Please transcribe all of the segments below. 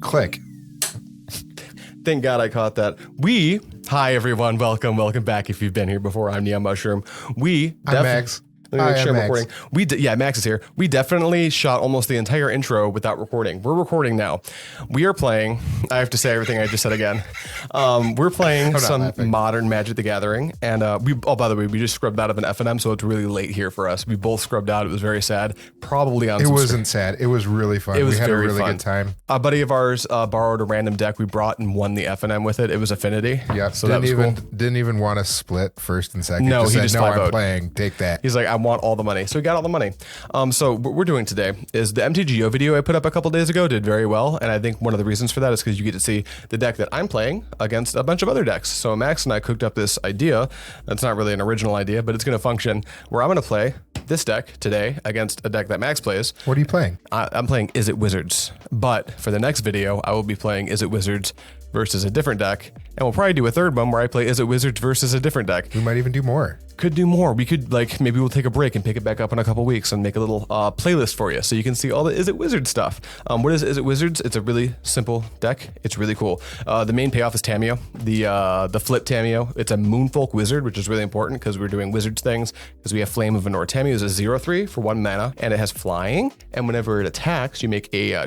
click. Thank God I caught that. Hi everyone, welcome back. If you've been here before, I'm NeonMushroom. I'm Max. Let me make sure I'm Max. recording. Max is here. We definitely shot almost the entire intro without recording. We're recording now. We are playing. I have to say everything I just said again. We're playing some modern Magic the Gathering, and by the way, we just scrubbed out of an FNM, so it's really late here for us. We both scrubbed out. It was very sad. Probably on. It wasn't sad. It was really fun. We had a really good time. A buddy of ours borrowed a random deck we brought and won the FNM with it. It was Affinity. Yeah. So that was cool. Didn't even want to split first and second. No, he just said, "No, 5-0'd. I'm playing. Take that." He's like, I want all the money. So he got all the money. So what we're doing today is the MTGO video I put up a couple days ago did very well. And I think one of the reasons for that is because you get to see the deck that I'm playing against a bunch of other decks. So Max and I cooked up this idea. That's not really an original idea, but it's going to function where I'm going to play this deck today against a deck that Max plays. What are you playing? I'm playing Izzet Wizards. But for the next video, I will be playing Izzet Wizards versus a different deck. And we'll probably do a third one where I play Izzet Wizards versus a different deck. We might even do more. Could do more. We could maybe we'll take a break and pick it back up in a couple weeks and make a little playlist for you so you can see all the Izzet Wizards stuff. What is Izzet Wizards? It's a really simple deck. It's really cool. The main payoff is Tamiyo, the flip Tamiyo. It's a Moonfolk Wizard, which is really important because we're doing Wizards things because we have Flame of Anor. Tamiyo is a 0/3 for 1 mana and it has flying. And whenever it attacks, you make a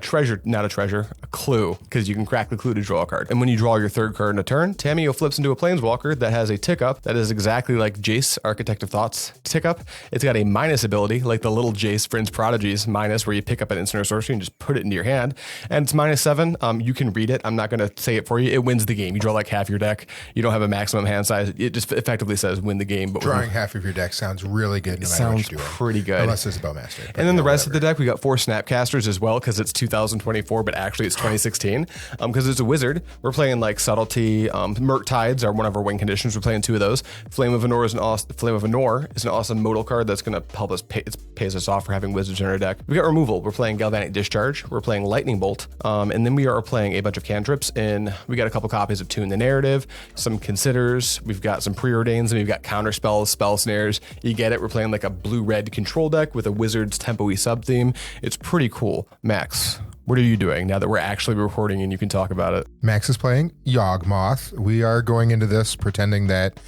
clue because you can crack the clue to draw a card. And when you draw your third card in a turn, Tamiyo flips into a Planeswalker that has a tick up that is exactly like Jace, Architect of Thoughts tick up. It's got a minus ability, like the little Jace Friends Prodigies minus, where you pick up an instant or sorcery and just put it into your hand. And it's -7. You can read it. I'm not going to say it for you. It wins the game. You draw like half your deck. You don't have a maximum hand size. It just effectively says win the game. But drawing half of your deck sounds really good. No matter sounds what you're doing. pretty good. Unless it's a Bowmaster. And then the rest of the deck, we got 4 Snapcasters as well because it's 2024, but actually it's 2016. Because it's a wizard. We're playing like Subtlety. Murktides are one of our win conditions. We're playing 2 of those. Flame of Anor is an awesome modal card that's going to help us pays us off for having wizards in our deck. We got removal. We're playing Galvanic Discharge. We're playing Lightning Bolt. And then we are playing a bunch of cantrips. And we got a couple copies of Tune the Narrative, some Considers. We've got some Preordains, and we've got Counterspells, Spell Snares. You get it. We're playing like a blue-red control deck with a wizard's tempo-y sub-theme. It's pretty cool. Max, what are you doing now that we're actually recording and you can talk about it? Max is playing Yawgmoth. We are going into this pretending that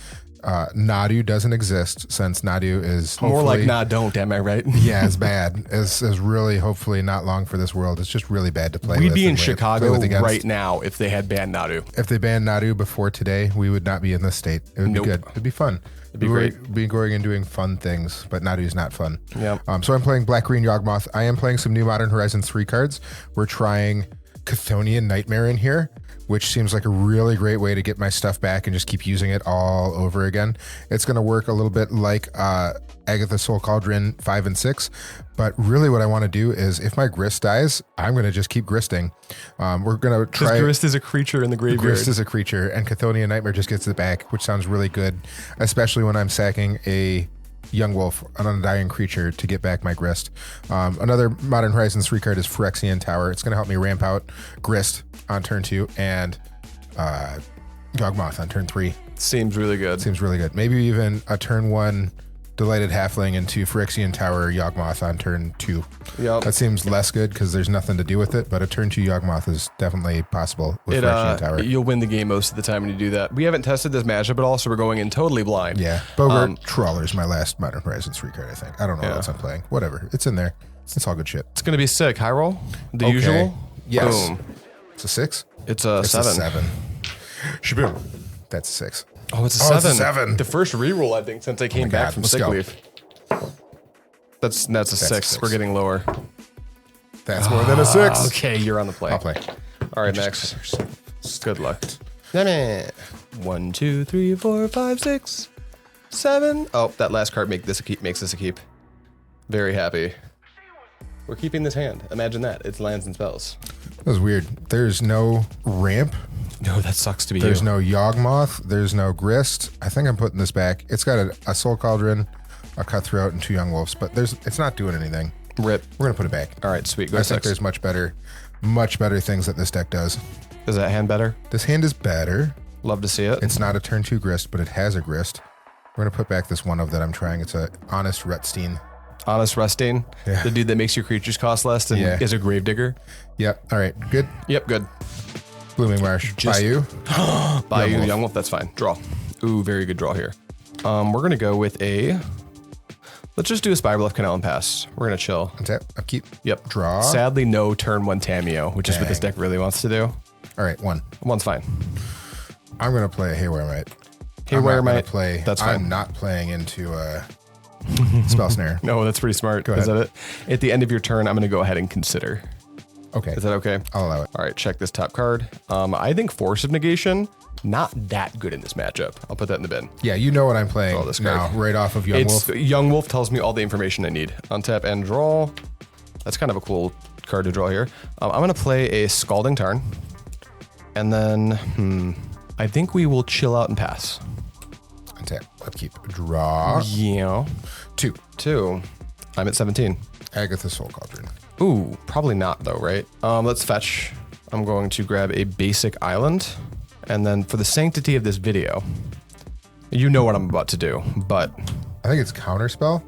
Nadu doesn't exist, since Nadu is more like nah don't, am I right? Yeah, it's bad. It's really hopefully not long for this world. It's just really bad to play with. We'd be in Chicago right now if they had banned Nadu. If they banned Nadu before today, we would not be in this state. It would be good. It'd be fun. It'd be great. We'd be going and doing fun things, but Nadu's not fun. Yeah. So I'm playing Black-Green Yawgmoth. I am playing some new Modern Horizons 3 cards. We're trying Chthonian Nightmare in here, which seems like a really great way to get my stuff back and just keep using it all over again. It's going to work a little bit like Agatha Soul Cauldron 5 and 6, but really what I want to do is if my Grist dies, I'm going to just keep Gristing. We're going to try... Grist is a creature in the graveyard. Grist is a creature, and Chthonian Nightmare just gets it back, which sounds really good, especially when I'm sacking a Young Wolf, an Undying creature, to get back my Grist. Another Modern Horizons 3 card is Phyrexian Tower. It's going to help me ramp out Grist on turn 2 and Yawgmoth on turn 3. Seems really good. Seems really good. Maybe even a turn 1 Delighted Halfling into Phyrexian Tower Yawgmoth on turn 2. Yep. That seems less good because there's nothing to do with it, but a turn 2 Yawgmoth is definitely possible with Phyrexian Tower. You'll win the game most of the time when you do that. We haven't tested this matchup at all, so we're going in totally blind. Yeah. Boggart Trawler is my last Modern Horizons 3 card, I think. I don't know what else I'm playing. Whatever. It's in there. It's all good shit. It's going to be sick. High roll? The usual? Yes. Boom. It's a 6? It's a 7. A 7. Shaboom. That's a 6. Oh, it's a 7. It's a 7. The first reroll, I think, since I came back from sick leave. That's a 6. We're getting lower. That's more than a 6. Okay, you're on the play. I'll play. All right, Max. Good luck. 1, 2, 3, 4, 5, 6, 7. Oh, that last card makes this a keep. Very happy. We're keeping this hand. Imagine that. It's lands and spells. That was weird. There's no ramp. No, that sucks to be There's no Yawgmoth. There's no Grist. I think I'm putting this back. It's got a Soul Cauldron, a Cutthroat, and 2 Young Wolves, but it's not doing anything. Rip. We're going to put it back. All right, sweet. Go I 6. think there's much better things that this deck does. Is that hand better? This hand is better. Love to see it. It's not a turn 2 Grist, but it has a Grist. We're going to put back this one of that I'm trying. It's a Honest Retstein. Honest Resting, Yeah. the dude that makes your creatures cost less and is a Gravedigger. Yep. All right. Good. Yep, good. Blooming Marsh. Bayou. Bayou, Yawgmoth, that's fine. Draw. Ooh, very good draw here. We're gonna go with a. Let's just do a Spirebluff Canal and pass. We're gonna chill. Untap. Upkeep. Yep. Draw. Sadly, no turn 1 Tamiyo, which is what this deck really wants to do. All right, 1. 1's fine. I'm gonna play a Haywire Might. Haywire Might. Play. That's fine. I'm not playing into Spell Snare. No, that's pretty smart. Go ahead. Is that it? At the end of your turn, I'm gonna go ahead and consider. Okay. Is that okay? I'll allow it. All right, check this top card. I think Force of Negation, not that good in this matchup. I'll put that in the bin. Yeah, you know what I'm playing this now, card. right off of Yawgmoth. Yawgmoth tells me all the information I need. Untap and draw. That's kind of a cool card to draw here. I'm gonna play a Scalding Tarn. And then, I think we will chill out and pass. Untap. Upkeep. Draw. Yeah. 2. I'm at 17. Agatha Soul Cauldron. Ooh, probably not though, right? Let's fetch. I'm going to grab a basic island. And then for the sanctity of this video, you know what I'm about to do, but. I think it's Counterspell.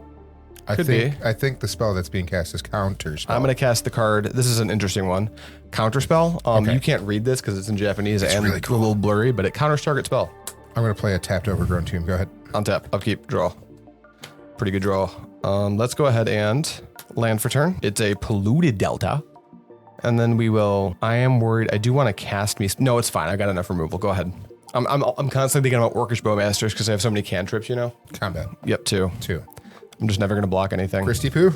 I be. think the spell that's being cast is Counterspell. I'm going to cast the card. This is an interesting one. Counterspell. Okay. You can't read this because it's in Japanese and really it's a little blurry, but it counters target spell. I'm going to play a tapped Overgrown Tomb. Go ahead. Untap, upkeep, draw. Pretty good draw. Let's go ahead and land for turn. It's a Polluted Delta. And then we will, I am worried, I do want to cast me. No, it's fine. I got enough removal. Go ahead. I'm constantly thinking about Orcish Bowmasters because I have so many cantrips, you know? Combat. Yep, 2. 2. I'm just never going to block anything. Gristy Poo.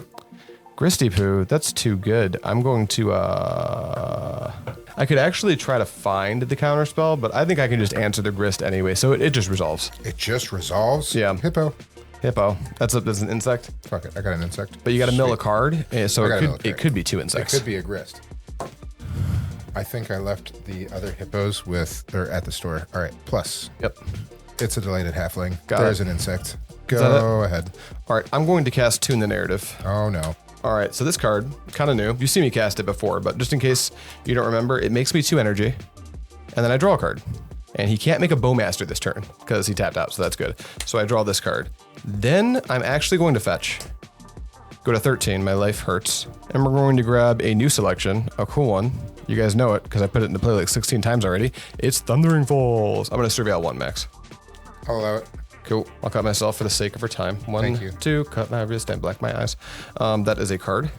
Gristy Poo, that's too good. I'm going to, I could actually try to find the counterspell, but I think I can just answer the Grist anyway, so it just resolves. It just resolves? Yeah. Hippo. Hippo. That's an insect. Fuck it. I got an insect. But you got to mill a card, so it could be 2 insects. It could be a Grist. I think I left the other hippos they're at the store. All right, plus. Yep. It's a Delighted Halfling. Got There's it. an insect. that Go ahead. All right, I'm going to cast Tune the Narrative. Oh, no. All right, so this card, kind of new. You see me cast it before, but just in case you don't remember, it makes me 2 energy, and then I draw a card. And he can't make a Bowmaster this turn because he tapped out, so that's good. So I draw this card. Then I'm actually going to fetch. Go to 13, my life hurts. And we're going to grab a new selection, a cool one. You guys know it because I put it into play like 16 times already. It's Thundering Falls. I'm going to Surveil 1 max. I'll allow it. Cool. I'll cut myself for the sake of our time. 1, Thank you. 2, cut my wrist and black my eyes. That is a card.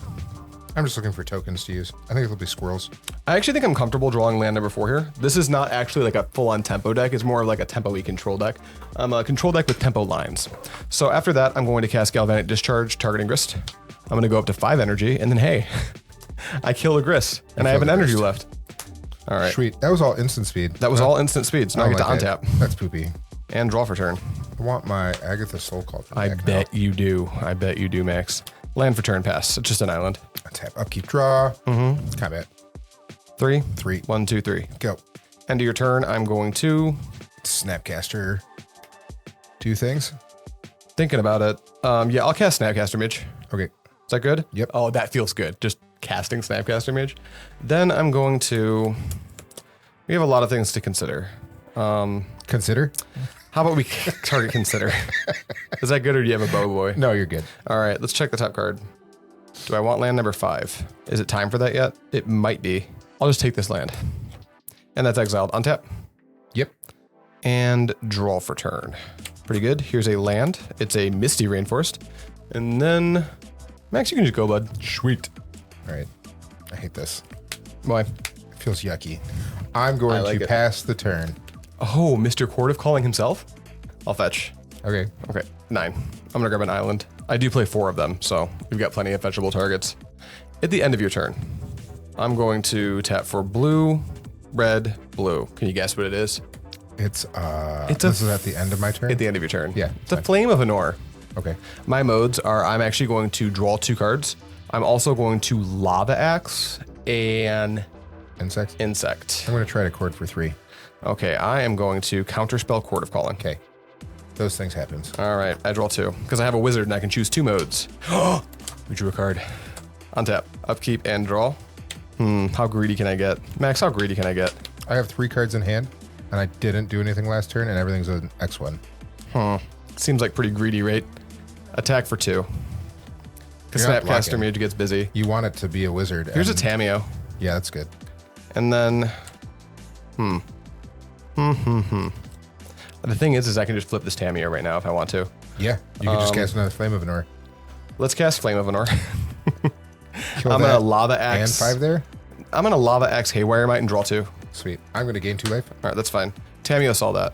I'm just looking for tokens to use. I think it'll be squirrels. I actually think I'm comfortable drawing land number 4 here. This is not actually like a full-on tempo deck. It's more of like a tempo-y control deck. I'm a control deck with tempo lines. So after that, I'm going to cast Galvanic Discharge, targeting Grist. I'm going to go up to 5 energy, and then hey, I kill a Grist, and I have an energy left. All right. Sweet. That was all instant speed. That was all instant speed, so now I get to like untap. That's poopy. And draw for turn. I want my Agatha Soul Cauldron. I bet you do. I bet you do, Max. Land for turn, pass. It's just an island. Tap, upkeep, draw. Combat. 3. 3. 1, 2, 3. Go. End of your turn, I'm going to... Snapcaster. 2 things. Thinking about it. Yeah, I'll cast Snapcaster Mage. Okay. Is that good? Yep. Oh, that feels good. Just casting Snapcaster Mage. Then I'm going to... We have a lot of things to consider. Consider? How about we target consider? Is that good or do you have a bow boy? No, you're good. All right, let's check the top card. Do I want land number 5? Is it time for that yet? It might be. I'll just take this land. And that's exiled. Untap. Yep. And draw for turn. Pretty good. Here's a land. It's a Misty Rainforest. And then, Max, you can just go, bud. Sweet. All right. I hate this. Why? It feels yucky. I'm going to pass the turn. Oh, Mr. Chord of Calling himself? I'll fetch. Okay. Okay, 9. I'm gonna grab an island. I do play 4 of them, so we've got plenty of fetchable targets. At the end of your turn, I'm going to tap for blue, red, blue. Can you guess what it is? This is at the end of my turn? At the end of your turn. Yeah. It's a Flame of Anor. Okay. My modes are I'm actually going to draw 2 cards. I'm also going to Lava Axe and Insect? Insect. I'm going to try to chord for 3. Okay, I am going to Counterspell Chord of Calling. Okay. Those things happen. All right, I draw 2 because I have a wizard and I can choose 2 modes. We drew a card. Untap, upkeep, and draw. How greedy can I get? Max, how greedy can I get? I have 3 cards in hand, and I didn't do anything last turn, and everything's an X1. Seems like pretty greedy, right? Attack for 2. Because You're not Snapcaster blocking. Mage gets busy. You want it to be a wizard. Here's a and- Tamiyo. Yeah, that's good. And then The thing is I can just flip this Tamiyo right now if I want to. Yeah, you can just cast another Flame of Anor. Let's cast Flame of Anor. Kill I'm that gonna Lava Axe. and 5 there. I'm gonna Lava Axe Haywire Might and draw 2. Sweet. I'm gonna gain 2 life. All right, that's fine. Tamiyo saw that.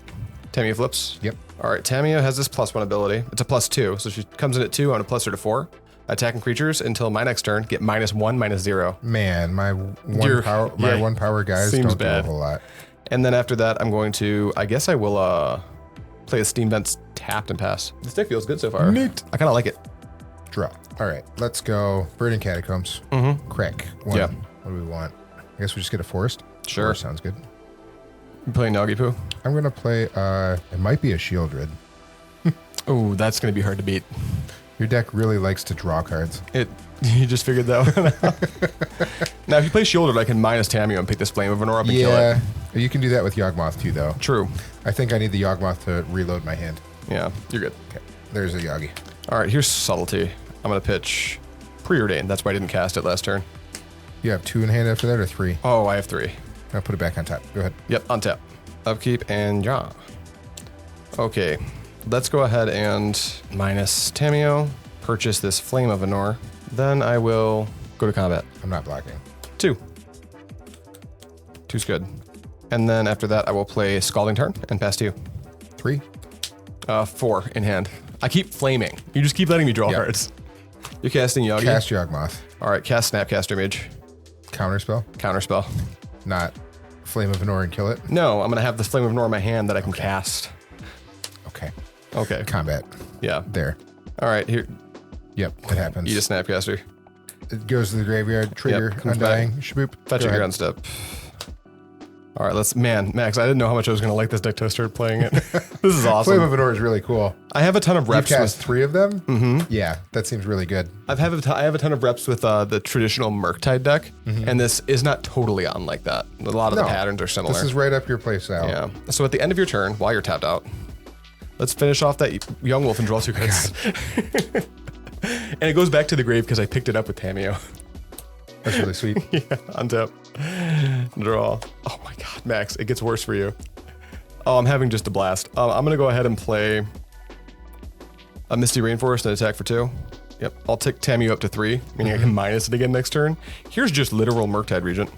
Tamiyo flips. Yep. All right, Tamiyo has this +1 ability. It's a +2, so she comes in at 2. I'm gonna plus her to 4. Attacking creatures until my next turn get -1, -0. Man, my one power guys seems don't bad. do a whole lot. And then after that, I'm going to, I guess I will play a Steam Vents tapped and pass. This deck feels good so far. Neat. I kind of like it. Draw. All right, let's go. Burning Catacombs. Crack. 1. Yeah. What do we want? I guess we just get a forest. Sure. Forest sounds good. You playing Nagi-Poo? I'm gonna play. It might be a Shieldred. Oh, that's going to be hard to beat. Your deck really likes to draw cards. You just figured that one out. Now, if you play Shieldred, I can minus Tamiyo and pick this Flame of Anor up and kill it. You can do that with Yawgmoth too, though. True. I think I need the Yawgmoth to reload my hand. Yeah, you're good. Okay, there's a Yagi. All right, here's Subtlety. I'm going to pitch Preordain. That's why I didn't cast it last turn. You have 2 in hand after that, or 3? Oh, I have 3. I'll put it back on top. Go ahead. Yep, on tap. Upkeep and yeah. Okay, let's go ahead and minus Tamiyo, purchase this Flame of Anor. Then I will go to combat. I'm not blocking. 2. 2's good. And then after that, I will play Scalding Tarn and pass to you. 3. 4 in hand. I keep flaming. You just keep letting me draw cards. You're casting Yawgi. Cast Yawgmoth. All right, cast Snapcaster Mage. Counterspell. Counterspell. Not Flame of Anor and kill it. No, I'm gonna have the Flame of Anor in my hand that I can cast. Okay. Okay. Combat. Yeah. There. All right, here. Yep, it happens. Eat a Snapcaster. It goes to the graveyard. Trigger. comes Undying. Shaboop. Fetch it here on step. All right, Max, I didn't know how much I was going to like this deck till I started playing it. This is awesome. Flame of Anor is really cool. I have a ton of reps You cast with 3 of them? Mm-hmm. Yeah, that seems really good. I have a ton of reps with the traditional Murktide deck, and this is not totally unlike that. A lot of the patterns are similar. This is right up your play style. Yeah. So at the end of your turn, while you're tapped out, let's finish off that Young Wolf and draw 2 cards. And it goes back to the grave because I picked it up with Tamiyo. That's really sweet. Yeah, untap. Draw. Oh my god, Max, it gets worse for you. Oh, I'm having just a blast. I'm gonna go ahead and play a Misty Rainforest and attack for 2. Yep, I'll take Tamiyo up to 3, meaning I can minus it again next turn. Here's just literal Murktide Regent.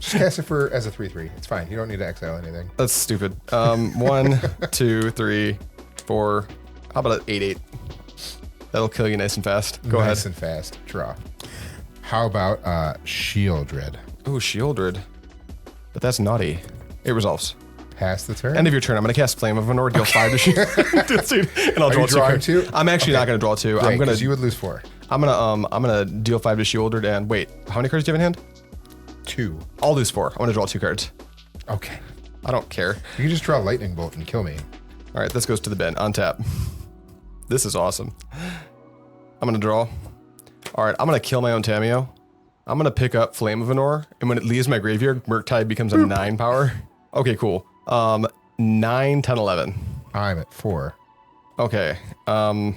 Just cast it as a 3/3. It's fine. You don't need to exile anything. That's stupid. 1, 2, 3, 4. How about an 8/8? That'll kill you nice and fast. Go ahead. Nice and fast. Draw. How about Shieldred? Ooh, Shieldred. But that's naughty. It resolves. Pass the turn. End of your turn. I'm going to cast Flame of Anor, deal 5 to Shield. And I'll draw 2 cards. 2? I'm actually not going to draw 2. Great, I'm going to. you would lose 4. I'm gonna deal 5 to Shieldred and wait. How many cards do you have in hand? 2. I'll lose 4. I'm going to draw 2 cards. Okay. I don't care. You can just draw Lightning Bolt and kill me. All right, this goes to the bin. Untap. This is awesome. I'm going to draw. All right, I'm going to kill my own Tamiyo. I'm going to pick up Flame of Anor, and when it leaves my graveyard, Murktide becomes a 9 power. Okay, cool. 9, 10, 11. I'm at 4. Okay. Nope,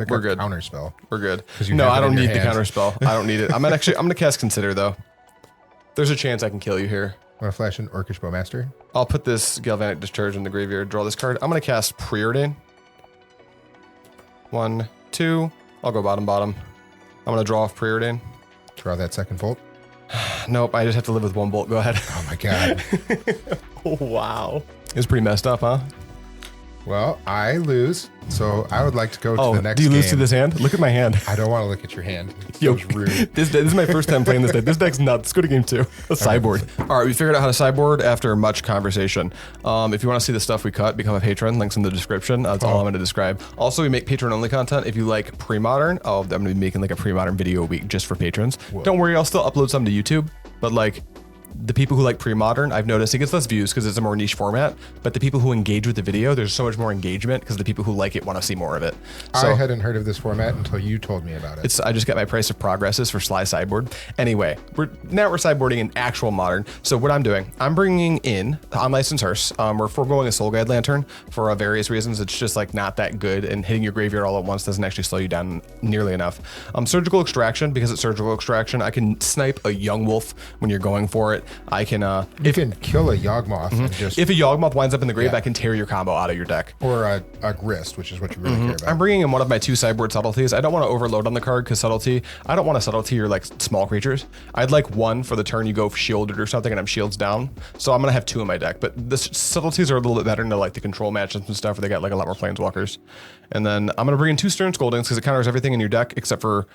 we're good. Counterspell. We're good. You No, have I it don't in need your the hand. counterspell. I don't need it. I'm going to cast Consider, though. There's a chance I can kill you here. Want to flash an Orcish Bowmaster? I'll put this Galvanic Discharge in the graveyard, draw this card. I'm going to cast Preordain. 1, 2. I'll go bottom. I'm going to draw off Preordain. Draw that second Volt. Nope, I just have to live with 1 bolt. Go ahead. Oh my god. Oh, wow. It's pretty messed up, huh? Well, I lose, so I would like to go to the next do you lose game. to this hand? Look at my hand. I don't want to look at your hand. It Yo, feels rude. This is my first time playing this deck. This deck's nuts. Go to game 2. Let's sideboard. All right, we figured out how to sideboard after much conversation. If you want to see the stuff we cut, become a patron. Links in the description. That's all I'm going to describe. Also, we make patron-only content. If you like pre-modern, I'm going to be making like a pre-modern video a week just for patrons. Whoa. Don't worry, I'll still upload some to YouTube, but like, the people who like pre-modern, I've noticed it gets less views because it's a more niche format, but the people who engage with the video, there's so much more engagement because the people who like it want to see more of it. So, I hadn't heard of this format until you told me about it. I just got my price of progresses for Sly Sideboard. Anyway, we're sideboarding in actual modern. So what I'm doing, I'm bringing in Unlicensed Hearse. We're foregoing a Soul Guide Lantern for various reasons. It's just like not that good, and hitting your graveyard all at once doesn't actually slow you down nearly enough. Surgical Extraction, because it's Surgical Extraction, I can snipe a Young Wolf when you're going for it. I can you can kill a Yawgmoth and just, if a Yawgmoth winds up in the grave, I can tear your combo out of your deck. or a Grist, which is what you really care about. I'm bringing in one of my 2 sideboard subtleties. I don't want to overload on the card because subtlety. I don't want a subtlety or like small creatures. I'd like 1 for the turn you go shielded or something, and I'm shields down. So I'm gonna have 2 in my deck. But the subtleties are a little bit better into like the control matchups and stuff, where they got like a lot more planeswalkers. And then I'm gonna bring in 2 Stern Scoldings because it counters everything in your deck except for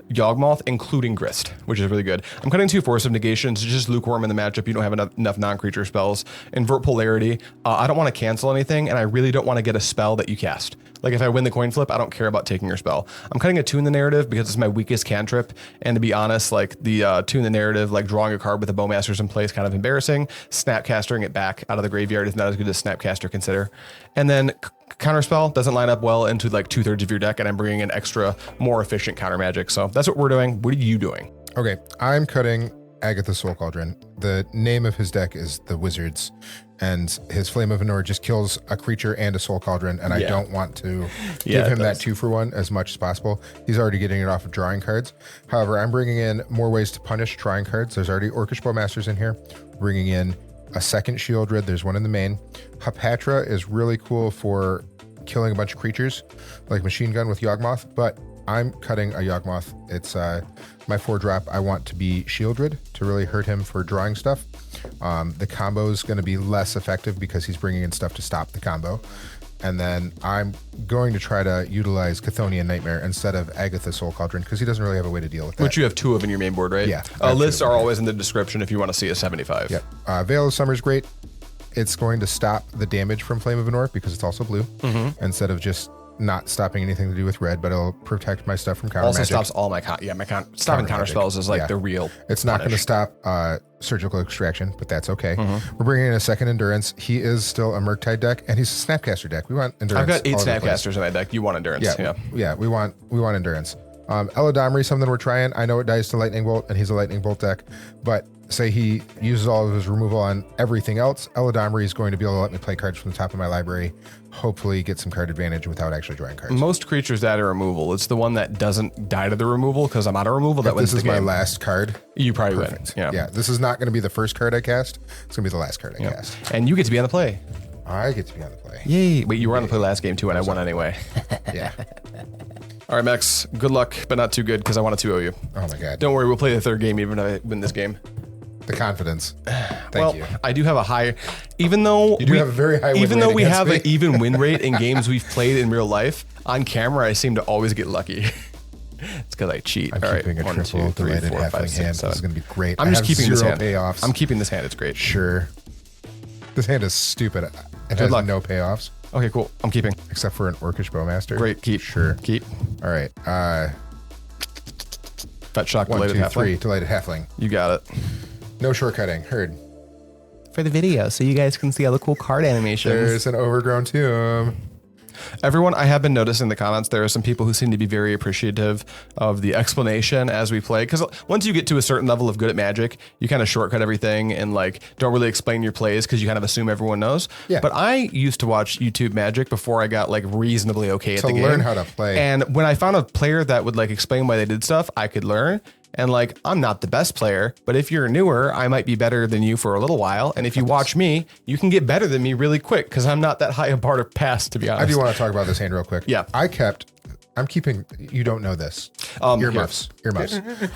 Yawgmoth, including Grist, which is really good. I'm cutting 2 Force of Negation. It's just lukewarm in the matchup. You don't have enough non-creature spells. Invert Polarity. I don't want to cancel anything, and I really don't want to get a spell that you cast. Like if I win the coin flip, I don't care about taking your spell. I'm cutting a 2 in the narrative because it's my weakest cantrip. And to be honest, like the 2 in the narrative, like drawing a card with the Bowmasters in play is kind of embarrassing. Snapcastering it back out of the graveyard is not as good as Snapcaster Consider. And then Counterspell doesn't line up well into like 2/3 of your deck, and I'm bringing in extra, more efficient counter magic. So that's what we're doing. What are you doing? Okay, I'm cutting Agatha Soul Cauldron. The name of his deck is the Wizards, and his Flame of Anor just kills a creature and a Soul Cauldron, and I don't want to give him that 2-for-1 as much as possible. He's already getting it off of drawing cards. However, I'm bringing in more ways to punish drawing cards. There's already Orcish Bowmasters in here. Bringing in a second Shieldred. There's one in the main. Hapatra is really cool for killing a bunch of creatures, like Machine Gun with Yawgmoth, but I'm cutting a Yawgmoth. It's my 4-drop. I want to be Shieldred to really hurt him for drawing stuff. The combo is going to be less effective because he's bringing in stuff to stop the combo. And then I'm going to try to utilize Chthonian Nightmare instead of Agatha Soul Cauldron because he doesn't really have a way to deal with that. Which you have 2 of in your main board, right? Yeah. Lists are always in the description if you want to see a 75. Yep. Veil of Summer is great. It's going to stop the damage from Flame of Anor because it's also blue, instead of just not stopping anything to do with red, but it'll protect my stuff from counter also magic. Stops all my stopping counter spells is like the real It's not going to stop surgical extraction, but that's okay. We're bringing in a second endurance. He is still a Murktide deck, and he's a Snapcaster deck. We want endurance. I've got 8 Snapcasters in my deck. You want endurance? Yeah. We want endurance. Eladamri, something we're trying. I know it dies to Lightning Bolt, and he's a Lightning Bolt deck, but say he uses all of his removal on everything else, Eladamri is going to be able to let me play cards from the top of my library, hopefully get some card advantage without actually drawing cards. Most creatures die to removal. It's the one that doesn't die to the removal because I'm out of removal that wins the game. This is my last card. You probably win. Yeah, this is not going to be the first card I cast. It's going to be the last card I cast. And you get to be on the play. I get to be on the play. Yay. Wait, you were on the play last game too, and I won anyway. Yeah. All right, Max, good luck, but not too good because I want to 2-0 you. Oh my God. Don't worry, we'll play the 3rd game even if I win this game. The confidence. Thank you. I do have a high, even though you do have a very high win rate. Even though we have an even win rate in games we've played in real life, on camera I seem to always get lucky. It's because I cheat. I'm keeping a triple Delighted Halfling hand. This is going to be great. I'm just keeping this hand. Payoffs. I'm keeping this hand. It's great. Sure. This hand is stupid. It has no payoffs. Okay, cool. I'm keeping. Except for an Orcish Bowmaster. Great. Keep. Sure. Keep. All right. Fetch Shock. 1, 2, 3. Delighted Halfling. You got it. No shortcutting. Heard. For the video, so you guys can see all the cool card animations. There's an overgrown tomb. Everyone, I have been noticing in the comments, there are some people who seem to be very appreciative of the explanation as we play. Because once you get to a certain level of good at Magic, you kind of shortcut everything and like don't really explain your plays because you kind of assume everyone knows. Yeah. But I used to watch YouTube Magic before I got like reasonably okay at the game. To learn how to play. And when I found a player that would like explain why they did stuff, I could learn. And like, I'm not the best player, but if you're newer, I might be better than you for a little while. And if you watch me, you can get better than me really quick because I'm not that high a bar to pass, to be honest. I do want to talk about this hand real quick. Yeah. I'm keeping, you don't know this. Earmuffs.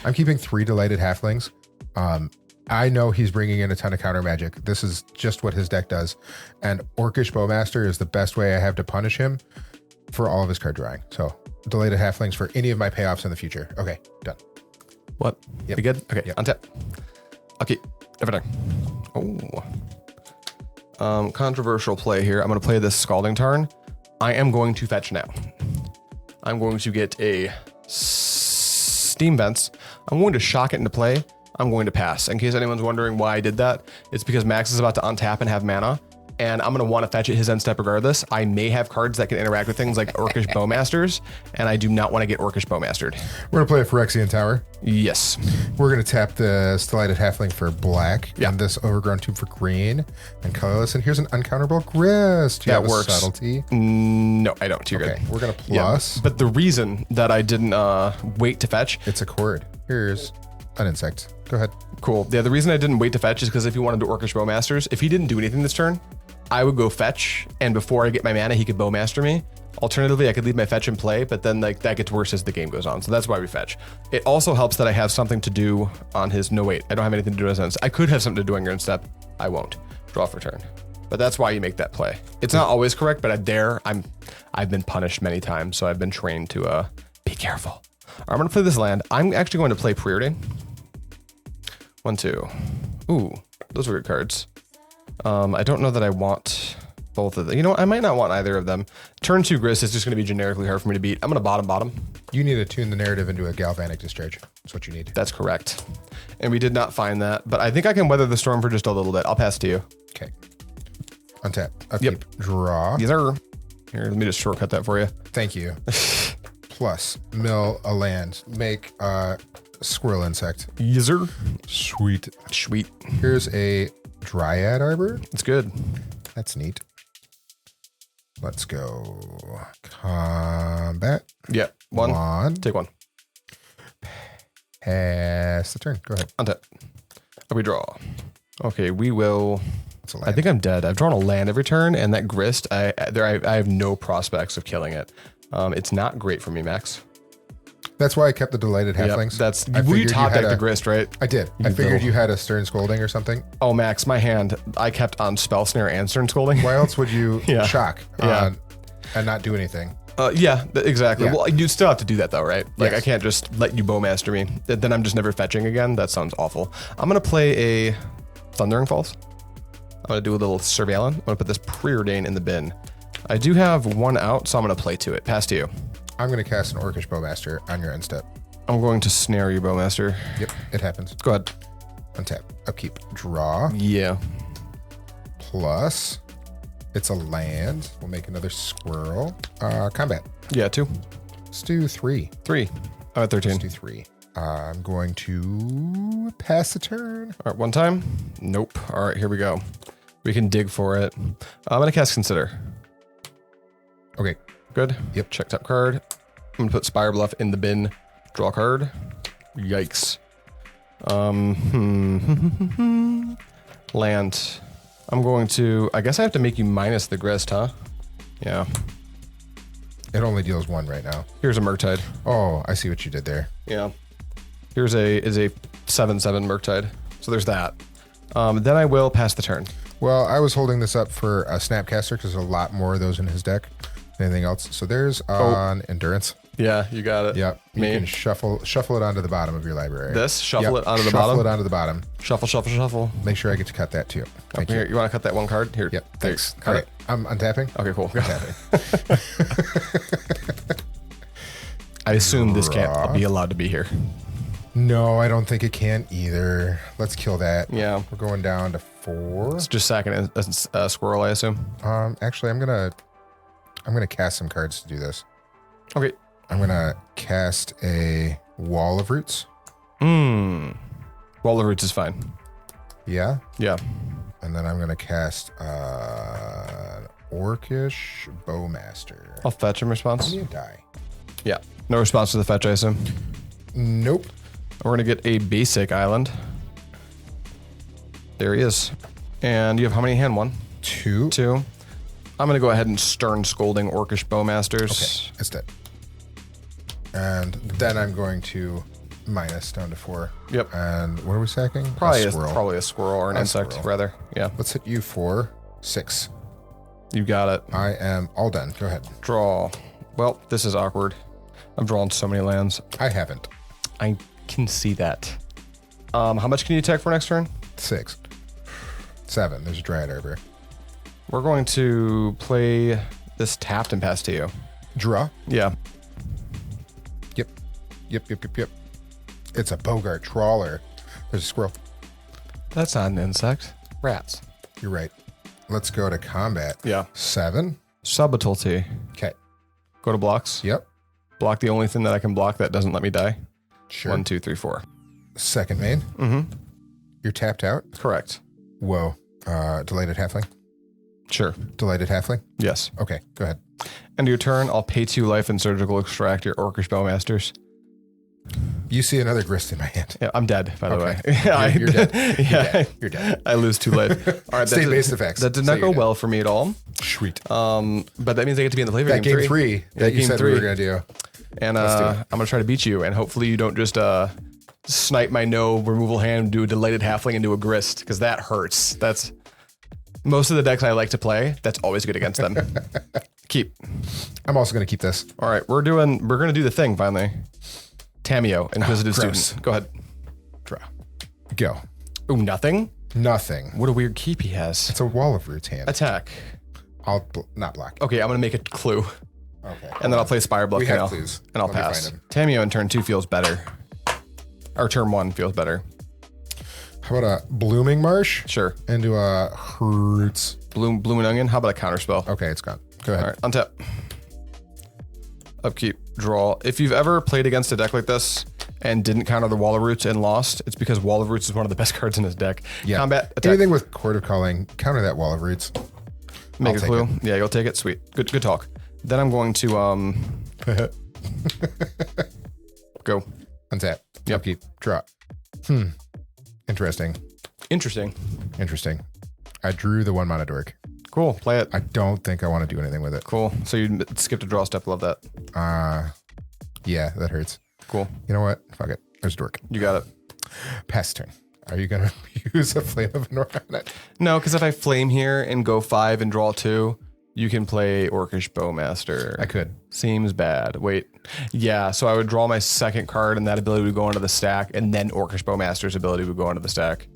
I'm keeping 3 Delighted Halflings. I know he's bringing in a ton of counter magic. This is just what his deck does. And Orcish Bowmaster is the best way I have to punish him for all of his card drawing. So Delighted Halflings for any of my payoffs in the future. Okay, done. What? Yep. We good? Okay, Yep. untap. Okay, everything. Oh. Controversial play here. I'm going to play this Scalding Tarn. I am going to fetch now. I'm going to get a Steam Vents. I'm going to shock it into play. I'm going to pass. In case anyone's wondering why I did that, it's because Max is about to untap and have mana. And I'm going to want to fetch it his end step regardless. I may have cards that can interact with things like Orcish Bowmasters, and I do not want to get Orcish Bowmastered. We're going to play a Phyrexian Tower. Yes. We're going to tap the Delighted Halfling for black, and this Overgrown Tube for green, and colorless. And here's an uncounterable Grist. That works. Subtlety? No, I don't. You're good. We're going to plus. Yeah, but the reason that I didn't wait to fetch... It's a chord. Here's... an insect. Go ahead. Cool. Yeah, the reason I didn't wait to fetch is because if he wanted to Orcish Bowmasters, if he didn't do anything this turn, I would go fetch, and before I get my mana, he could Bowmaster me. Alternatively, I could leave my fetch in play, but then like that gets worse as the game goes on. So that's why we fetch. It also helps that I have something to do on his. No, wait, I don't have anything to do on his. I could have something to do on your end step. I won't. Draw for turn. But that's why you make that play. It's not always correct, but I've been punished many times, so I've been trained to be careful. I'm gonna play this land. I'm actually going to play Preordain. 1, 2. Ooh, those are good cards. I don't know that I want both of them. You know what? I might not want either of them. Turn 2 Grist is just going to be generically hard for me to beat. I'm going to bottom. You need to tune the narrative into a Galvanic Discharge. That's what you need. That's correct. And we did not find that, but I think I can weather the storm for just a little bit. I'll pass to you. Okay. Untap. Upkeep. Draw. Yes, sir. Here, let me just shortcut that for you. Thank you. Plus, mill a land. Make a squirrel insect. Yes, sir. Sweet. Here's a Dryad Arbor. It's good. That's neat. Let's go. Combat. Yeah. One. Take 1. Pass the turn. Go ahead. Untap. We draw. Okay, we will. I think I'm dead. I've drawn a land every turn, and that Grist, I have no prospects of killing it. It's not great for me, Max. That's why I kept the Delighted Halflings. Yep, you top decked the Grist, right? I did. I figured you had a Stern Scolding or something. Oh, Max, my hand, I kept on Spell Snare and Stern Scolding. Why else would you shock and not do anything? Exactly. Yeah. Well, you still have to do that though, right? Like Yes. I can't just let you Bowmaster me. Then I'm just never fetching again. That sounds awful. I'm going to play a Thundering Falls. I'm going to do a little surveillance. I'm going to put this Preordain in the bin. I do have 1 out, so I'm going to play to it. Pass to you. I'm going to cast an Orcish Bowmaster on your end step. I'm going to snare you, Bowmaster. Yep, it happens. Go ahead. Untap. Upkeep. Draw. Yeah. Plus, it's a land. We'll make another squirrel. Combat. Yeah, 2. Let's do 3. 3. I'm at 13. Let's do 3. I'm going to pass the turn. All right, 1 time. Nope. All right, here we go. We can dig for it. I'm going to cast Consider. Okay. Good. Yep. Check top card. I'm going to put Spirebluff in the bin. Draw card. Yikes. Land. I'm going to, I guess I have to make you minus the Grist, huh? Yeah. It only deals 1 right now. Here's a Murktide. Oh, I see what you did there. Yeah. Here's a 7/7 Murktide. So there's that. Then I will pass the turn. Well, I was holding this up for a Snapcaster because there's a lot more of those in his deck than anything else. So there's on Endurance. Yeah, you got it. Yep. You can shuffle it onto the bottom of your library. This? Shuffle it onto the bottom? Shuffle it onto the bottom. Shuffle. Make sure I get to cut that too. Thank you. Here, you want to cut that 1 card? Here. Yep. Thanks. Cut All right. it. I'm untapping. Okay, cool. Untapping. I assume this can't be allowed to be here. No, I don't think it can either. Let's kill that. Yeah. We're going down to 4. It's just sacking a squirrel, I assume. Actually, I'm gonna cast some cards to do this. Okay. I'm gonna cast a Wall of Roots. Wall of Roots is fine. Yeah. Yeah. And then I'm gonna cast an Orcish Bowmaster. I'll fetch in response. Give me a die. Yeah. No response to the fetch, I assume. Nope. We're gonna get a basic island. There he is. And you have how many in hand? 1? 2. 2. I'm gonna go ahead and Stern Scolding Orcish Bowmasters. Okay, it's dead. And then I'm going to minus down to 4. Yep. And what are we sacking? Probably a squirrel. probably a squirrel or an insect, squirrel. rather. Yeah. Let's hit you for 6. You got it. I am all done. Go ahead. Draw. Well, this is awkward. I'm drawing so many lands. I haven't. I can see that. How much can you attack for next turn? 6. 7. There's a Dryad Arbor. We're going to play this tapped and pass to you. Draw. Yeah. Yep. It's a Boggart Trawler. There's a squirrel. That's not an insect. Rats. You're right. Let's go to combat. Yeah. 7. Subtlety. Okay. Go to blocks. Yep. Block the only thing that I can block that doesn't let me die. Sure. 1, 2, 3, 4. Second main. Mm-hmm. You're tapped out. Correct. Whoa. Delighted Halfling. Sure. Delighted Halfling. Yes. Okay. Go ahead. End of your turn, I'll pay 2 life and surgical extract your Orcish Bowmasters. You see another grist in my hand. Yeah, I'm dead, by the way. You're dead. Yeah, You're dead. I lose too late. All right, State-based effects. That did not go well for me at all. Sweet. But that means I get to be in the play for That game three that you said we were going to do. And I'm going to try to beat you, and hopefully you don't just snipe my no removal hand, do a Delighted Halfling, and do a grist, because that hurts. That's most of the decks I like to play. That's always good against them. Keep. I'm also going to keep this. All right, we're going to do the thing finally. Tamiyo, Inquisitive gross. Student. Go ahead. Draw. Go. Ooh, nothing? Nothing. What a weird keep he has. It's a Wall of Roots hand. Attack. I'll not block. Okay, I'm going to make a clue. Okay. And then I'll play Spirebluff Canal. clues. And I'll Let me pass. find 'em. Tamiyo in turn 2 feels better. Or turn 1 feels better. How about a Blooming Marsh? Sure. And do a Roots. Blooming Onion. How about a Counterspell? Okay, it's gone. Go ahead. All right, untap. Upkeep, draw. If you've ever played against a deck like this and didn't counter the Wall of Roots and lost, it's because Wall of Roots is one of the best cards in his deck. Yeah. Combat, attack. Anything with Chord of Calling, counter that Wall of Roots. Make I'll a take clue. it. Yeah, you'll take it. Sweet. Good talk. Then I'm going to go. Untap. Yep. Upkeep. Draw. Interesting. Interesting. Interesting. I drew the 1 mana dork. Cool. Play it. I don't think I want to do anything with it. Cool. So you skipped a draw step. Love that. Yeah, that hurts. Cool. You know what? Fuck it. There's dork. You got it. Pass turn. Are you going to use a Flame of Anor on it? No, because if I flame here and go 5 and draw 2, you can play Orcish Bowmaster. I could. Seems bad. Wait. Yeah, so I would draw my second card and that ability would go into the stack, and then Orcish Bowmaster's ability would go into the stack.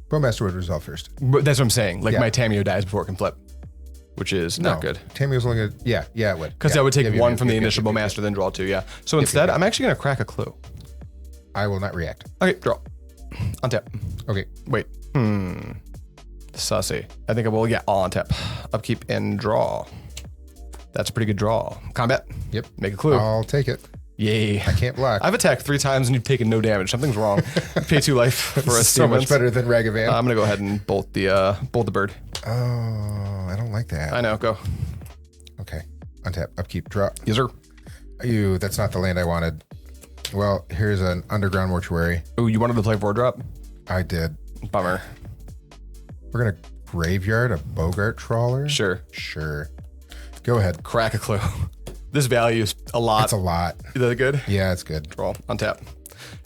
Bowmaster would resolve first. But that's what I'm saying. Like Yeah. my Tamiyo dies before it can flip, which is not good. Tammy's only going to... Yeah, it would. Because yeah. I would take Yep, one yep, from the yep, initial yep, yep, Bowmaster, then draw 2, yeah. So instead, I'm actually going to crack a clue. I will not react. Okay, draw. Untap. Okay. Wait. Sussy. I think I will, yeah, I'll untap. Upkeep and draw. That's a pretty good draw. Combat. Yep. Make a clue. I'll take it. Yay. I can't block. I've attacked 3 times and you've taken no damage. Something's wrong. Pay 2 life for a so much better than Ragavan. I'm gonna go ahead and bolt the bird. Oh, I don't like that. I know. Go. Okay. Untap. Upkeep. Draw. Yes, sir. Ew, that's not the land I wanted. Well, here's an Underground Mortuary. Oh, you wanted to play 4-drop? I did. Bummer. We're going to Graveyard a Boggart Trawler? Sure. Sure. Go ahead. Crack a clue. This value is a lot. That's a lot. Is that good? Yeah, it's good. Draw. Untap.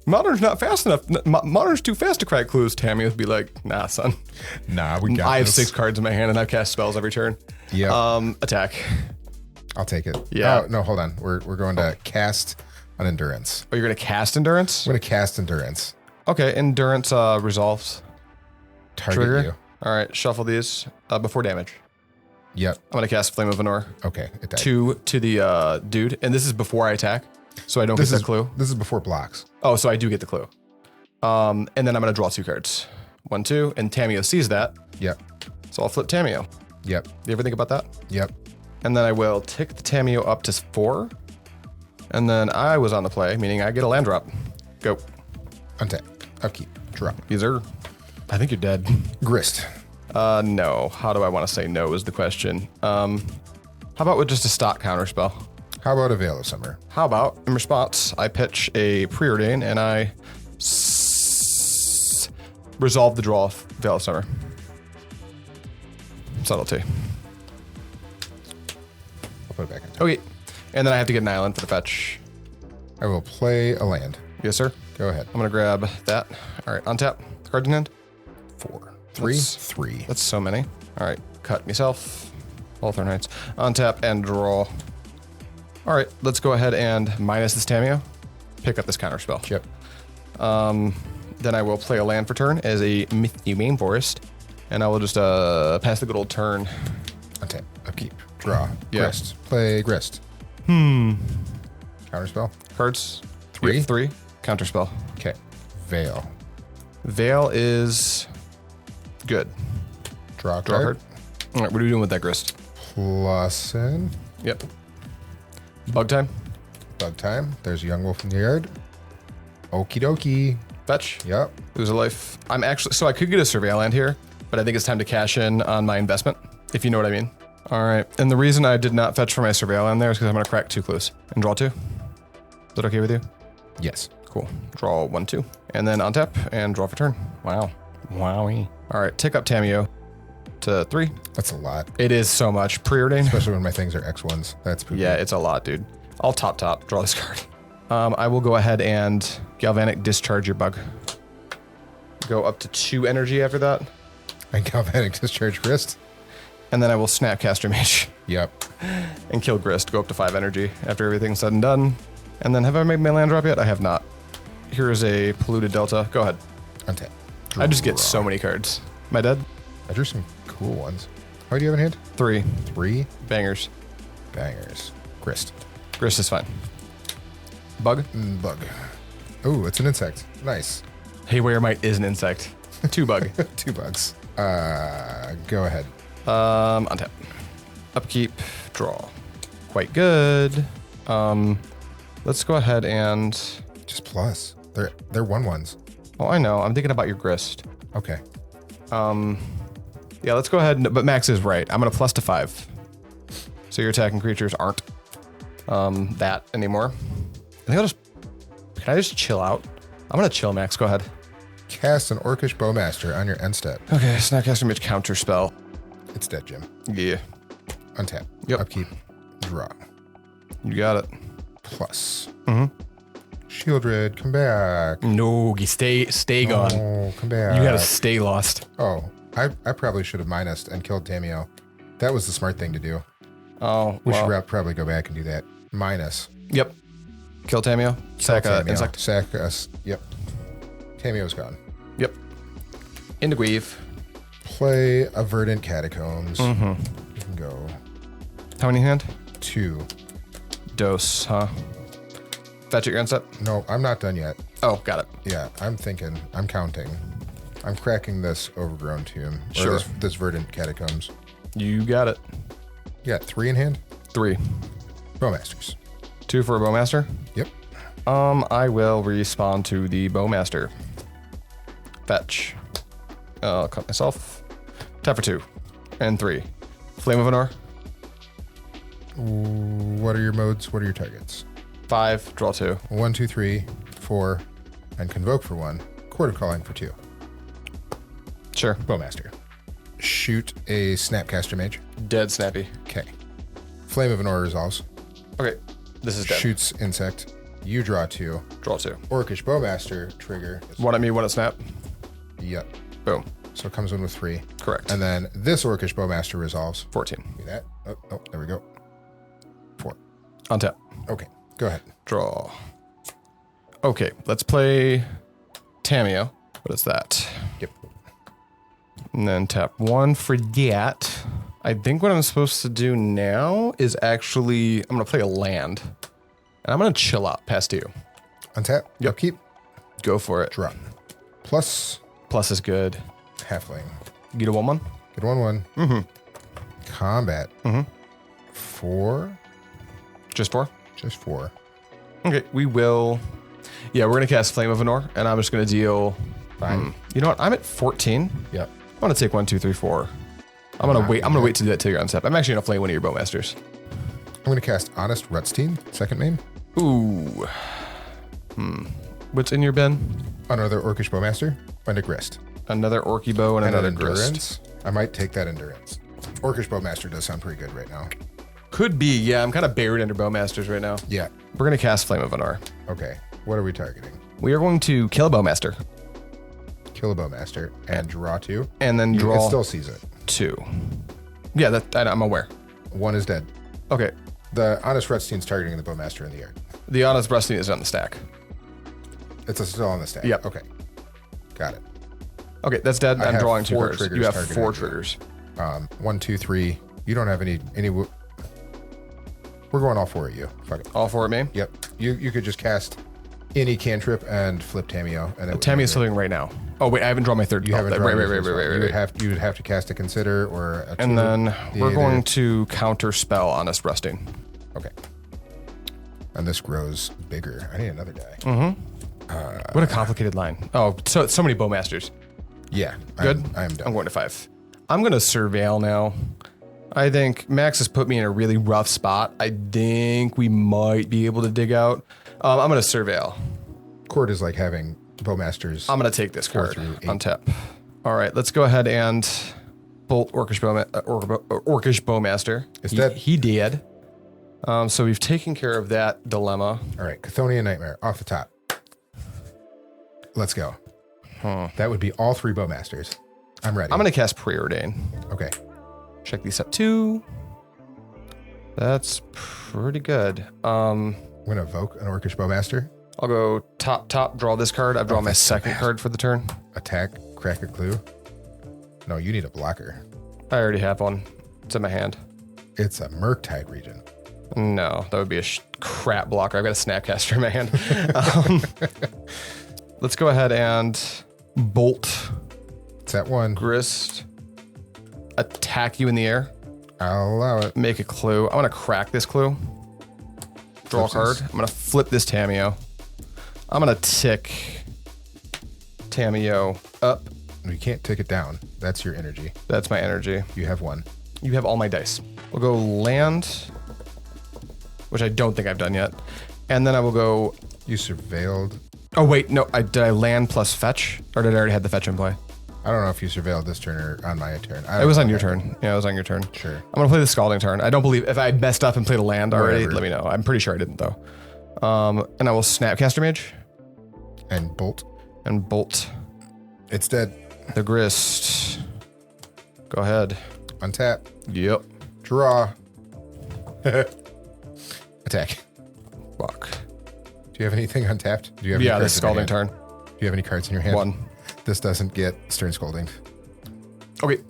Modern's not fast enough. Modern's too fast to crack clues. Tammy would be like, nah, son. Nah, we got I have this. 6 cards in my hand and I've cast spells every turn. Yeah. Attack. I'll take it. Yeah. Oh, no, hold on. We're going to cast an Endurance. Oh, you're gonna cast Endurance? I'm going to cast Endurance. Okay, Endurance resolves. Target Trigger. you. All right, shuffle these before damage. Yep. I'm gonna cast Flame of Anor. Okay. It died. 2 to the dude, and this is before I attack, so I don't get that clue. This is before blocks. Oh, so I do get the clue. And then I'm gonna draw 2 cards. 1, 2, and Tamiyo sees that, Yep. so I'll flip Tamiyo. Yep. You ever think about that? Yep. And then I will tick the Tamiyo up to 4, and then I was on the play, meaning I get a land drop. Go. Untap. Upkeep. Drop. User. I think you're dead. Grist. No. How do I want to say no is the question. How about with just a stock counterspell? How about a Veil of Summer? How about, in response, I pitch a Preordain and I resolve the draw of Veil of Summer. Subtlety. I'll put it back in. Okay. And then I have to get an island for the fetch. I will play a land. Yes, sir. Go ahead. I'm going to grab that. All right. Untap. Cards in hand. 4. 3. That's- 3. That's so many. All right. Cut myself. All Thorn Knights. Untap and draw. All right. Let's go ahead and minus this Tamiyo. Pick up this counterspell. Yep. Then I will play a land for turn as a Main Forest. And I will just pass the good old turn. Untap. Upkeep. Draw. Yeah. Grist. Play Grist. Counterspell. Cards. 3. Yep, 3. Counterspell. Okay. Veil. Veil is good. Draw a Draw a card. card. All right. What are we doing with that grist? Plus in. Yep. Bug time. Bug time. There's a young wolf in the yard. Okie dokie. Fetch. Yep. Lose a life. I'm actually, so I could get a Surveil land here, but I think it's time to cash in on my investment, if you know what I mean. All right. And the reason I did not fetch for my Surveil land there is because I'm going to crack 2 clues and draw 2. Is that okay with you? Yes. Cool. Cool. Draw 1, 2. And then untap and draw for turn. Wow. Wowie. All right, take up Tamiyo to 3. That's a lot. It is so much. Preordain. Especially when my things are X1s. That's poopy. Yeah, it's a lot, dude. I'll top, draw this card. I will go ahead and Galvanic Discharge your bug. Go up to 2 energy after that. And Galvanic Discharge Grist. And then I will Snapcaster Mage. Yep. And kill Grist. Go up to 5 energy after everything's said and done. And then have I made my land drop yet? I have not. Here is a Polluted Delta. Go ahead. Untap. I just get so many cards. Am I dead? I drew some cool ones. How do you have in hand? 3. 3 Bangers. bangers. Grist. Grist is fine. Bug? Bug. Oh, it's an insect. Nice. Haywire Mite is an insect. 2 bug. 2 bugs. Go ahead. Untap. Upkeep. Draw. Quite good. Let's go ahead and... Just plus. They're 1/1s. Oh, I know. I'm thinking about your Grist. Okay. Yeah, let's go ahead. But Max is right. I'm going to plus to 5. So your attacking creatures aren't that anymore. Can I just chill out? I'm going to chill, Max. Go ahead. Cast an Orcish Bowmaster on your end step. Okay, Snapcaster Mage Counterspell. It's dead, Jim. Yeah. Untap. Yep. Upkeep. Draw. You got it. Plus. Mm-hmm. Shieldred, come back. No, you stay gone. Oh, come back. You gotta stay lost. Oh, I probably should have minused and killed Tamiyo. That was the smart thing to do. Oh, We should probably go back and do that. Minus. Yep. Kill Tamiyo. Sack Kill Tamiyo. insect. Sack us. Yep. Tamiyo's gone. Yep. Into Guive. Play a Verdant Catacombs. Mm-hmm. You can go How many in hand? 2. Dose, huh? Fetch at your end step? No, I'm not done yet. Oh, got it. Yeah, I'm thinking. I'm counting. I'm cracking this Overgrown Tomb. Or Sure. this Verdant Catacombs. You got it. You got 3 in hand? 3. Bowmasters. 2 for a Bowmaster. Yep. I will respawn to the Bowmaster. Fetch. I'll cut myself. Tap for 2. And 3. Flame of Anor. What are your modes? What are your targets? 5. Draw 2. 1, 2, 3, 4, and Convoke for 1. Chord of Calling for 2. Sure. Bowmaster. Shoot a Snapcaster Mage. Dead Snappy. Okay. Flame of Anor resolves. Okay. This is dead. Shoots Insect. You draw 2. Draw 2. Orcish Bowmaster trigger. One at me, one at Snap. Yep. Boom. So it comes in with 3. Correct. And then this Orcish Bowmaster resolves. 14. See that? Oh, there we go. 4. Untap. Okay. Go ahead. Draw. Okay, let's play Tamiyo. What is that? Yep. And then tap 1 for that. I think what I'm supposed to do now is actually, I'm going to play a land. And I'm going to chill out past you. Untap. Yep. Upkeep. Go for it. Drop. Plus Plus is good. Halfling. Get a 1/1? Get 1/1. Mm-hmm. Combat. Mm-hmm. 4. Just 4? Just 4. Okay, we will. Yeah, we're going to cast Flame of Anor, and I'm just going to deal. 5. You know what? I'm at 14. Yep. I'm going to take 1, 2, 3, 4. I'm going to wait. I'm going to wait to do that till you're on step. I'm actually going to play one of your Bowmasters. I'm going to cast Honest Rutstein, second main. Ooh. What's in your bin? Another Orcish Bowmaster and a Grist. Another Orky Bow and another Grist. Endurance. I might take that Endurance. Orcish Bowmaster does sound pretty good right now. Could be. Yeah, I'm kind of buried under Bowmasters right now. Yeah. We're going to cast Flame of Anor. Okay. What are we targeting? We are going to kill a Bowmaster. Kill a Bowmaster and draw 2. And then It draw still sees it. 2. Yeah, I'm aware. 1 is dead. Okay. The Honest Rutstein's targeting the Bowmaster in the air. The Honest Breasting is on the stack. It's still on the stack. Yep. Okay. Got it. Okay, that's dead. I'm have drawing 2 4 cards. triggers You have targeted 4 at you. triggers. 1, 2, 3. You don't have any. We're going all 4 at you. Fuck it. All 4 at me? Yep. You could just cast any cantrip and flip Tamiyo. And Tammy's flipping right now. Oh, wait, I haven't drawn my third. You haven't Right. drawn yours as well. You would have to cast a Consider or a And then we're going to. to counter spell Honest Resting. Okay. And this grows bigger. I need another die. Mm-hmm. What a complicated line. Oh, so many Bowmasters. Yeah. Good? I'm done. I'm going to 5. I'm going to Surveil now. I think Max has put me in a really rough spot. I think we might be able to dig out. I'm going to Surveil. Chord is like having Bowmasters. I'm going to take this card through 8. on tap. All right, let's go ahead and bolt Orcish Bowmaster. Is that- He did. So we've taken care of that dilemma. All right, Chthonian Nightmare off the top. Let's go. That would be all 3 Bowmasters. I'm ready. I'm going to cast Preordain. Okay. Check these up too. That's pretty good. I'm going to evoke an Orcish Bowmaster. I'll go top, draw this card. I've drawn my second card for the turn. Attack, crack a clue. No, you need a blocker. I already have one. It's in my hand. It's a Murktide Regent. No, that would be a crap blocker. I've got a Snapcaster in my hand. Let's go ahead and bolt. It's that one. Grist. Attack you in the air. I'll allow it. Make a clue. I'm going to crack this clue. Draw a card. I'm going to flip this Tamiyo. I'm going to tick Tamiyo up. You can't take it down. That's your energy. That's my energy. You have 1. You have all my dice. We'll go land, which I don't think I've done yet. And then I will go... You surveilled. Oh, wait. No, did I land plus fetch? Or did I already have the fetch in play? I don't know if you surveilled this turn or on my turn. It was on your turn. Yeah, it was on your turn. Sure. I'm going to play the Scalding Tarn. I don't believe... If I messed up and played a land already, Whatever. let me know. I'm pretty sure I didn't, though. And I will Snapcaster Mage. And bolt. And bolt It's dead. the Grist. Go ahead. Untap. Yep. Draw. Attack. Fuck. Do you have anything untapped? Do you have any Yeah, the cards in your Scalding hand? Tarn. Do you have any cards in your hand? 1. This doesn't get Stern Scolding. Okay.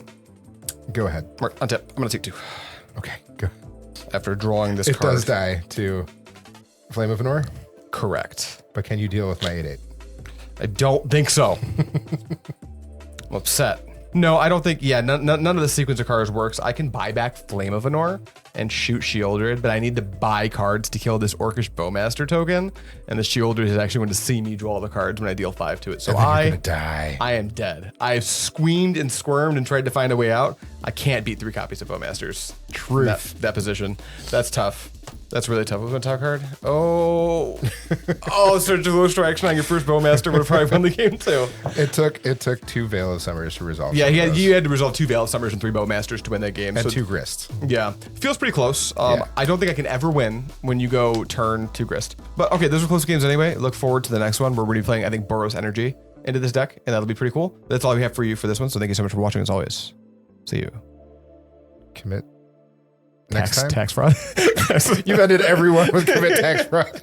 Go ahead. Mark, untap. I'm going to take 2. Okay, go. After drawing this It card. does die to Flame of Anor, Correct. but can you deal with my 8/8? I don't think so. I'm upset. No, I don't think. Yeah, none of the sequence of cards works. I can buy back Flame of Anor and shoot Shieldred, but I need to buy cards to kill this Orcish Bowmaster token, and the Shieldred is actually going to see me draw the cards when I deal 5 to it. So And then you're gonna die. I am dead. I've squeamed and squirmed and tried to find a way out. I can't beat 3 copies of Bowmasters. Truth. That position. That's tough. That's really tough. What's my top card? Oh, oh! Surgical Extraction on your first Bowmaster would have probably won the game too. It took 2 Veil of Summers to resolve. Yeah, some of those. you had to resolve 2 Veil of Summers and 3 Bowmasters to win that game. And so 2 Grists. yeah, feels pretty close. Yeah. I don't think I can ever win when you go turn 2 Grist. But okay, those are close games anyway. Look forward to the next one where we're going to be playing, I think, Boros Energy into this deck, and that'll be pretty cool. That's all we have for you for this one. So thank you so much for watching as always. See you. Commit. Next time? Tax fraud. You've ended everyone with commit tax fraud.